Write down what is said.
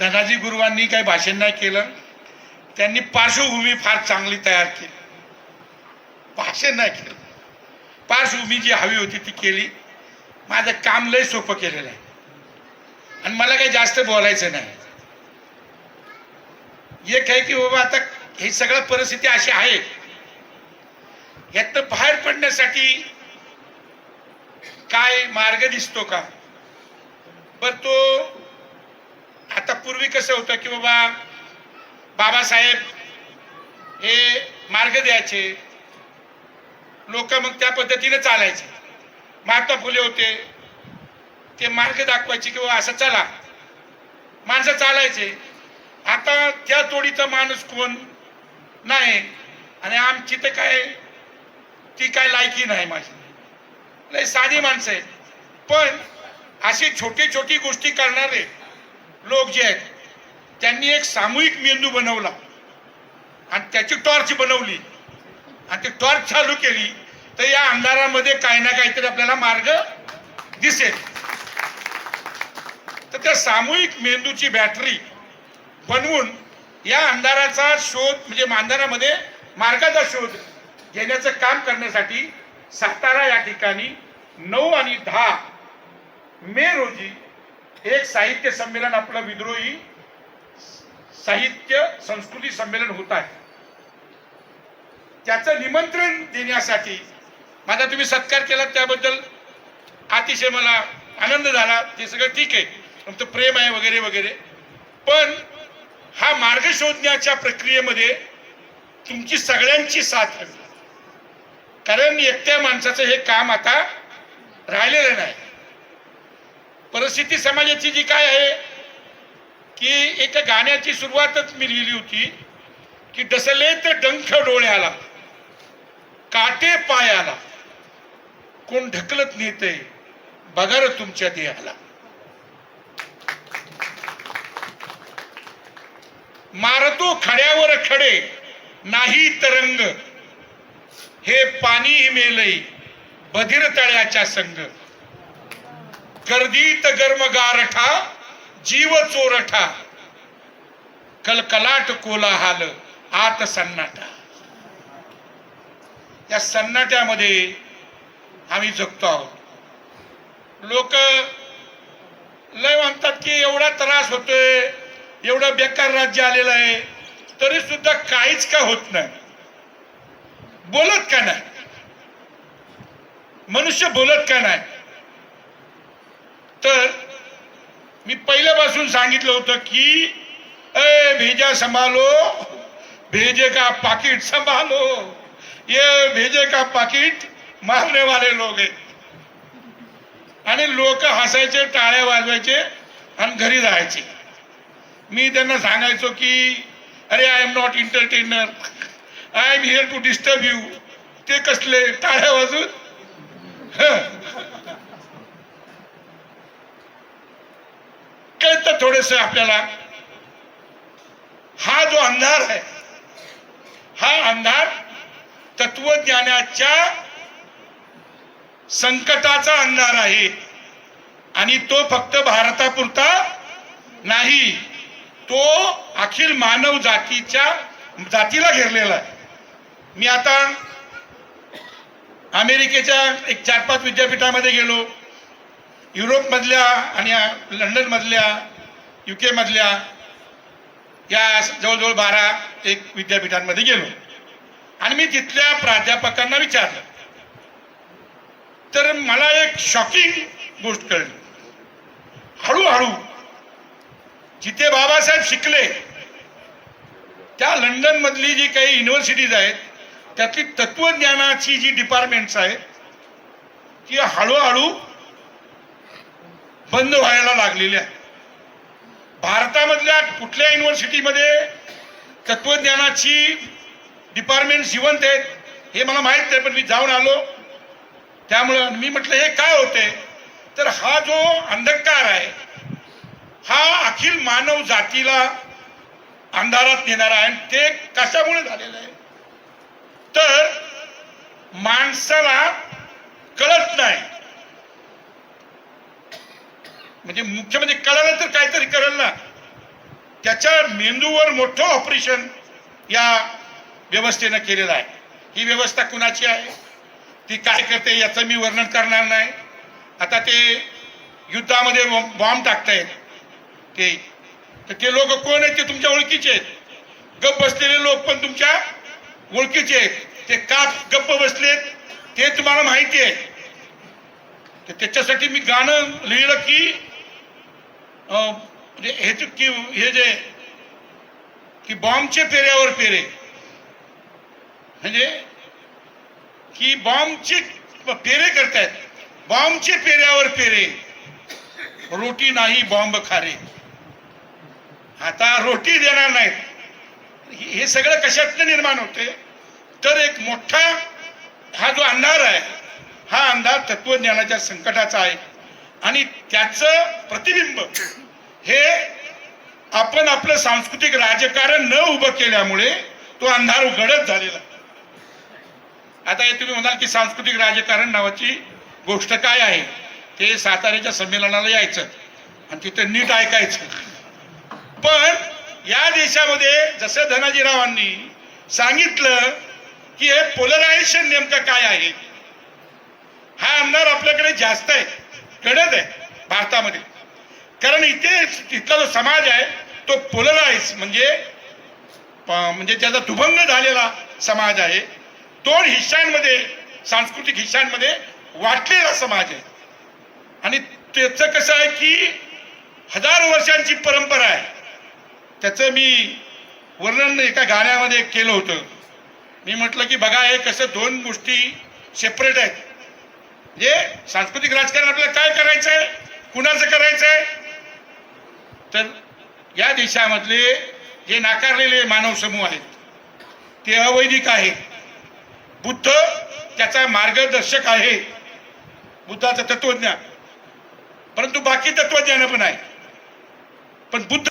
धनाजी गुरुवांनी काही भाषण नाही केलं, त्यांनी पार्श्वभूमी फार चांगली तयार केली. भाषण नाही केलं, पार्श्वभूमी जी हवी होती ती केली. माझं काम लय सोपं केलेलं आहे आणि मला काही जास्त बोलायचं नाही. एक आहे की बाबा आता ही सगळं परिस्थिती अशी आहे, यात बाहेर पडण्यासाठी काय मार्ग दिसतो का? बर तो आता पूर्वी कसं होतं की बाबा बाबासाहेब हे मार्ग द्यायचे, लोक मग त्या पद्धतीने चालायचे. महात्मा फुले होते, ते मार्ग दाखवायचे की बाबा असं चला, माणसं चालायचे. आता त्या तोडीचा माणूस कोण नाही आणि आमची तर काय ती काय लायकी नाही. माझी लय साधी माणसं आहे, पण अशी छोटी छोटी गोष्टी करणारे लोक जे आहेत त्यांनी एक सामूहिक मेंदू बनवला आणि त्याची टॉर्च बनवली आणि ती टॉर्च चालू केली तर या अंधारामध्ये काही ना काहीतरी आपल्याला मार्ग दिसेल. तर त्या सामूहिक मेंदूची बॅटरी बनवून या अंधाराचा शोध म्हणजे अंधारामध्ये मार्गाचा शोध घेण्याचं काम करण्यासाठी सातारा या ठिकाणी 9 आणि 10 मे रोजी एक साहित्य संमेलन, आपलं विद्रोही साहित्य संस्कृती संमेलन होत आहे. त्याचं निमंत्रण देण्यासाठी माझा तुम्ही सत्कार केला त्याबद्दल अतिशय मला आनंद झाला. ते सगळं ठीक आहे, तुमचं प्रेम आहे वगैरे वगैरे, पण हा मार्ग शोधण्याच्या प्रक्रियेमध्ये तुमची सगळ्यांची साथ हवी, कारण एकट्या माणसाचं हे काम आता राहिलेलं नाही. परिस्थिती समाजाची जी काय आहे की एका गाण्याची सुरुवातच मी लिहिली होती की डसले तर डंख डोळ्याला, काटे पायाला, कोण ढकलत नेते बगर तुमच्या देहाला. मारतो खड्यावर खडे नाही तरंग, हे पाणी मेलई बधीर तळ्याच्या संग. गर्दीत गर्म गारठा जीव चोरठा, कलकलाट कोलाहल आत सन्नाटा. या सन्नाट्यामध्ये आम्ही जगतो आहोत. लोक लय म्हणतात की एवढा त्रास होतोय, एवढं बेकार राज्य आलेलं आहे, तरी सुद्धा काहीच का होत नाही. बोलत का नाही मनुष्य, बोलत का नाही? तर मी पहिल्यापासून सांगितलं होतं की ए भेजा संभालो, भेजे का पाकिट संभालो, ये भेजे का पाकिट मारने वाले लोग आहेत. आणि लोक हसायचे, टाळ्या वाजवायचे आणि घरी जायचे. मी त्यांना सांगायचो की अरे I am not entertainer, I am here to disturb you. ते कसले टाळ्या वाजून कळतं थोडस आपल्याला. हा जो अंधार आहे, हा अंधार तत्वज्ञानाच्या संकटाचा अंधार आहे आणि तो फक्त भारतापुरता नाही, तो अखिल मानव जातीला घेरलेला आहे. मी आता अमेरिकेच्या एक 4-5 विद्यापीठामध्ये गेलो, युरोप मधल्या आणि लंडन मधल्या, UK मधल्या या जवळजवळ 12 एक विद्यापीठांमध्ये गेलो आणि मी तिथल्या प्राध्यापकांना विचारलं तर मला एक शॉकिंग गोष्ट कळली. हळूहळू जिथे बाबासाहेब शिकले त्या लंडन मधली जी काही युनिव्हर्सिटीज आहेत त्यातली तत्वज्ञानाची जी डिपार्टमेंट्स आहेत ती हळूहळू बंद व्हायला लागलेली आहे. भारतामधल्या कुठल्या युनिव्हर्सिटीमध्ये तत्वज्ञानाची डिपार्टमेंट जिवंत आहेत हे मला माहित नाही, पण मी जाऊन आलो. त्यामुळं मी म्हटलं हे काय होते, तर हा जो अंधकार आहे हा अखिल मानव जातीला अंधारात नेणारा आहे. ते कशामुळे झालेलं आहे तर माणसाला कळत नाही. म्हणजे मुख्य म्हणजे कळालं तर काहीतरी करेल ना, त्याच्या मेंदूवर मोठं ऑपरेशन या व्यवस्थेनं केलेलं आहे. ही व्यवस्था कुणाची आहे, ती काय करते याचं मी वर्णन करणार नाही. आता ते युद्धामध्ये बॉम्ब टाकतायत ते लोक कोण आहेत? ते तुमच्या ओळखीचे आहेत. गप्प बसलेले लोक पण तुमच्या ओळखीचे आहेत. ते का गप्प बसलेत ते तुम्हाला माहिती आहे. तर त्याच्यासाठी मी गाणं लिहिलं की हे जे की बॉम्बचे पेऱ्यावर पेरे, म्हणजे की बॉम्बचे पेरे करतायत. बॉम्बचे पेऱ्यावर पेरे, रोटी नाही बॉम्ब खारे. आता रोटी देणार नाहीत. हे सगळं कशातनं निर्माण होते? तर एक मोठा हा जो अंधार आहे, हा अंधार तत्वज्ञानाच्या संकटाचा आहे. आणि त्याचं प्रतिबिंब हे आपण आपलं सांस्कृतिक राजकारण न उभं केल्यामुळे तो अंधार उघडच झालेला. आता हे तुम्ही म्हणाल की सांस्कृतिक राजकारण नावाची गोष्ट काय आहे? ते साताऱ्याच्या संमेलनाला यायचं आणि तिथं नीट ऐकायचं. पण या देशामध्ये जसं धनाजीरावांनी सांगितलं की हे पोलरायझेशन नेमकं काय आहे, हा अंधार आपल्याकडे जास्त आहे, कडक आहे भारतामध्ये. कारण इथला जो समाज आहे तो पोलराइज म्हणजे त्याचा दुभंग झालेला समाज आहे. दोन हिस्सांमध्ये, सांस्कृतिक हिस्सांमध्ये वाटलेला समाज आहे. आणि त्याचं कसं आहे की हजारो वर्षांची परंपरा आहे. त्याचं मी वर्णन एका गाण्यामध्ये केलं होतं. मी म्हटलं की बघा, हे कसं दोन गोष्टी सेपरेट आहेत. म्हणजे सांस्कृतिक राजकारण आपल्याला काय करायचंय, कुणाचं करायचंय? तर या देशामधले जे नाकारलेले मानव समूह आहेत ते अवैदिक आहेत. बुद्ध त्याचा मार्गदर्शक आहे, बुद्धाचं तत्वज्ञान. परंतु बाकी तत्वज्ञान पण आहे. पण बुद्ध